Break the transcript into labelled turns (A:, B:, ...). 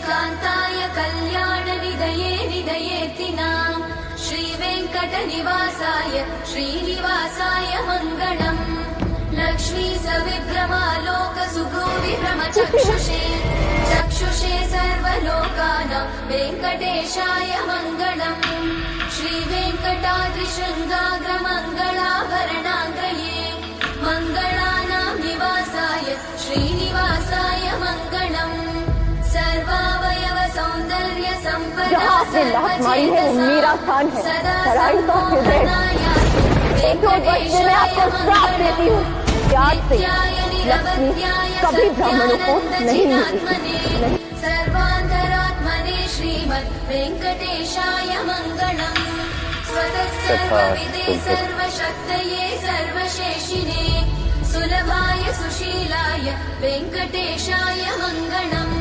A: कान्ताय कल्याणनिधये निधयेतिनाम् श्रीवेङ्कटनिवासाय श्रीनिवासाय मङ्गलम् लक्ष्मी सविभ्रमालोकसुभ्रूविभ्रमचक्षुषे चक्षुषे सर्वलोकानां वेङ्कटेशाय मङ्गलम् श्रीवेङ्कटाद्रिशृङ्गाग्रमङ्गलाभरणाग्रये मङ्गलानां निवासाय श्रीनिवासाय मङ्गलम् सर्वावयव सौन्दर्य
B: जहाँ आपने लात मारी है वो मेरा स्थान है। लड़ाई तो हृदय। एक और बचने में आपको श्राप देती हूँ। याद से लक्ष्मी कभी ब्राह्मणों को नहीं मिलेगी।
A: सर्वान्तरात्मने श्रीमद् वेङ्कटेशाय मङ्गलम् स्वतः सर्वविदे सर्वशक्तये सर्वशेषिने सुलभाय सुशीलाय वेङ्कटेशाय मङ्गलम्।